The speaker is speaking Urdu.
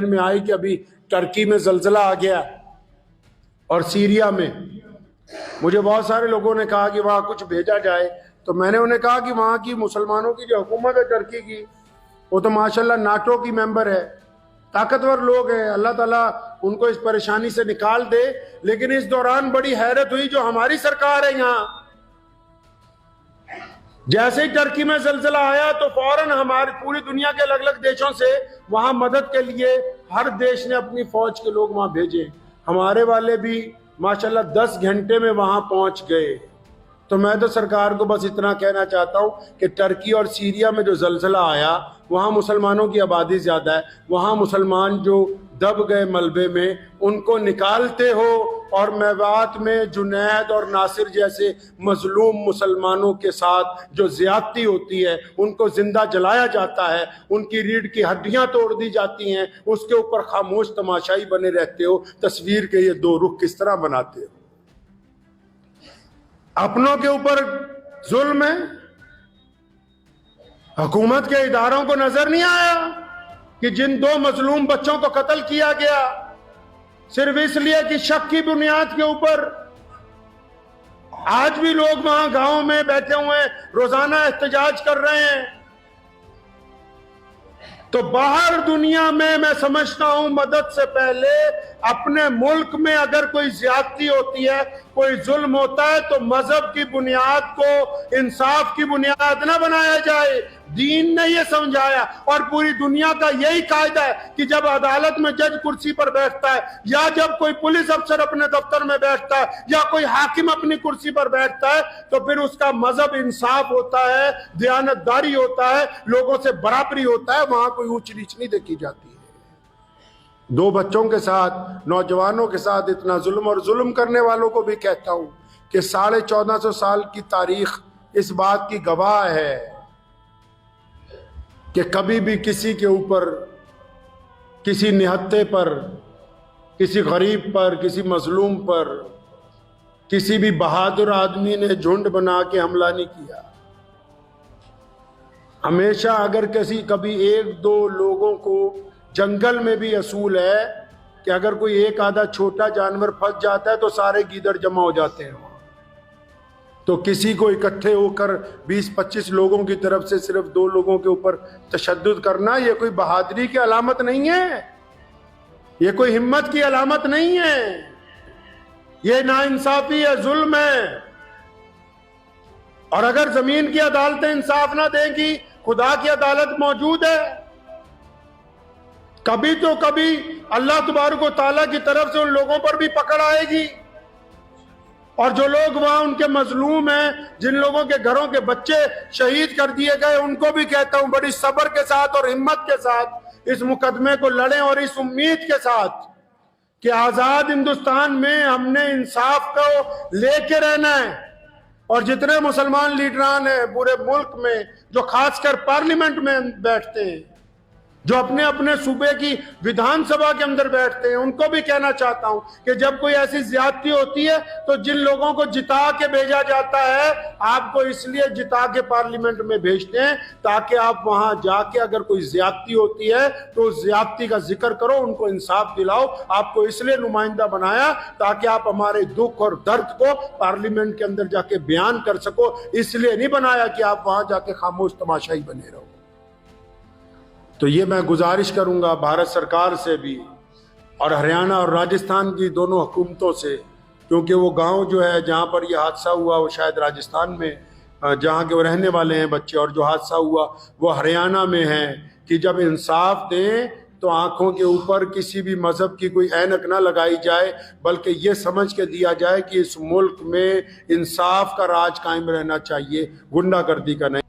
میں آئی کہ ابھی ترکی میں زلزلہ آ گیا اور سیریا میں مجھے بہت سارے لوگوں نے کہا کہ وہاں کچھ بھیجا جائے، تو میں نے انہیں کہا کہ وہاں کی مسلمانوں کی جو حکومت ہے ترکی کی، وہ تو ماشاءاللہ ناٹو کی ممبر ہے، طاقتور لوگ ہیں، اللہ تعالیٰ ان کو اس پریشانی سے نکال دے۔ لیکن اس دوران بڑی حیرت ہوئی جو ہماری سرکار ہے یہاں، جیسے ہی ترکی میں زلزلہ آیا تو فوراً ہماری پوری دنیا کے الگ الگ دیشوں سے وہاں مدد کے لیے ہر دیش نے اپنی فوج کے لوگ وہاں بھیجے۔ ہمارے والے بھی ماشاءاللہ 10 گھنٹے میں وہاں پہنچ گئے۔ تو میں تو سرکار کو بس اتنا کہنا چاہتا ہوں کہ ترکی اور سیریا میں جو زلزلہ آیا وہاں مسلمانوں کی آبادی زیادہ ہے، وہاں مسلمان جو دب گئے ملبے میں ان کو نکالتے ہو، اور میوات میں جنید اور ناصر جیسے مظلوم مسلمانوں کے ساتھ جو زیادتی ہوتی ہے ان کو زندہ جلایا جاتا ہے، ان کی ریڑھ کی ہڈیاں توڑ دی جاتی ہیں، اس کے اوپر خاموش تماشائی بنے رہتے ہو۔ تصویر کے یہ دو رخ کس طرح بناتے ہو؟ اپنوں کے اوپر ظلم ہے، حکومت کے اداروں کو نظر نہیں آیا کہ جن 2 مظلوم بچوں کو قتل کیا گیا صرف اس لیے کہ شک کی بنیاد کے اوپر، آج بھی لوگ وہاں گاؤں میں بیٹھے ہوئے روزانہ احتجاج کر رہے ہیں۔ تو باہر دنیا میں سمجھتا ہوں مدد سے پہلے اپنے ملک میں اگر کوئی زیادتی ہوتی ہے، کوئی ظلم ہوتا ہے تو مذہب کی بنیاد کو انصاف کی بنیاد نہ بنایا جائے۔ دین نے یہ سمجھایا اور پوری دنیا کا یہی قاعدہ ہے کہ جب عدالت میں جج کرسی پر بیٹھتا ہے، یا جب کوئی پولیس افسر اپنے دفتر میں بیٹھتا ہے، یا کوئی حاکم اپنی کرسی پر بیٹھتا ہے، تو پھر اس کا مذہب انصاف ہوتا ہے، دیانتداری ہوتا ہے، لوگوں سے برابری ہوتا ہے، وہاں کوئی اونچ نیچ نہیں دیکھی جاتی ہے۔ 2 بچوں کے ساتھ، نوجوانوں کے ساتھ اتنا ظلم، اور ظلم کرنے والوں کو بھی کہتا ہوں کہ 1450 سال کی تاریخ اس بات کی گواہ ہے کہ کبھی بھی کسی کے اوپر، کسی نہتے پر، کسی غریب پر، کسی مظلوم پر، کسی بھی بہادر آدمی نے جھنڈ بنا کے حملہ نہیں کیا۔ ہمیشہ اگر کبھی 1-2 لوگوں کو، جنگل میں بھی اصول ہے کہ اگر کوئی ایک آدھا چھوٹا جانور پھنس جاتا ہے تو سارے گیدڑ جمع ہو جاتے ہیں وہاں۔ تو کسی کو اکٹھے ہو کر 20-25 لوگوں کی طرف سے صرف 2 لوگوں کے اوپر تشدد کرنا، یہ کوئی بہادری کی علامت نہیں ہے، یہ کوئی ہمت کی علامت نہیں ہے، یہ ناانصافی ہے، ظلم ہے۔ اور اگر زمین کی عدالتیں انصاف نہ دیں گی، خدا کی عدالت موجود ہے، کبھی تو کبھی اللہ تبارک و تعالیٰ کی طرف سے ان لوگوں پر بھی پکڑ آئے گی۔ اور جو لوگ وہاں ان کے مظلوم ہیں، جن لوگوں کے گھروں کے بچے شہید کر دیے گئے، ان کو بھی کہتا ہوں بڑی صبر کے ساتھ اور ہمت کے ساتھ اس مقدمے کو لڑیں، اور اس امید کے ساتھ کہ آزاد ہندوستان میں ہم نے انصاف کو لے کے رہنا ہے۔ اور جتنے مسلمان لیڈران ہیں پورے ملک میں، جو خاص کر پارلیمنٹ میں بیٹھتے ہیں، جو اپنے اپنے صوبے کی ویدھان سبھا کے اندر بیٹھتے ہیں، ان کو بھی کہنا چاہتا ہوں کہ جب کوئی ایسی زیادتی ہوتی ہے تو جن لوگوں کو جتا کے بھیجا جاتا ہے، آپ کو اس لیے جتا کے پارلیمنٹ میں بھیجتے ہیں تاکہ آپ وہاں جا کے اگر کوئی زیادتی ہوتی ہے تو اس زیادتی کا ذکر کرو، ان کو انصاف دلاؤ۔ آپ کو اس لیے نمائندہ بنایا تاکہ آپ ہمارے دکھ اور درد کو پارلیمنٹ کے اندر جا کے بیان کر سکو، اس لیے نہیں بنایا کہ آپ وہاں جا کے خاموش تماشائی بنے رہو۔ تو یہ میں گزارش کروں گا بھارت سرکار سے بھی، اور ہریانہ اور راجستھان کی دونوں حکومتوں سے، کیونکہ وہ گاؤں جو ہے جہاں پر یہ حادثہ ہوا وہ شاید راجستھان میں، جہاں کے وہ رہنے والے ہیں بچے، اور جو حادثہ ہوا وہ ہریانہ میں ہے، کہ جب انصاف دیں تو آنکھوں کے اوپر کسی بھی مذہب کی کوئی اینک نہ لگائی جائے، بلکہ یہ سمجھ کے دیا جائے کہ اس ملک میں انصاف کا راج قائم رہنا چاہیے، غنڈہ گردی کا نہیں۔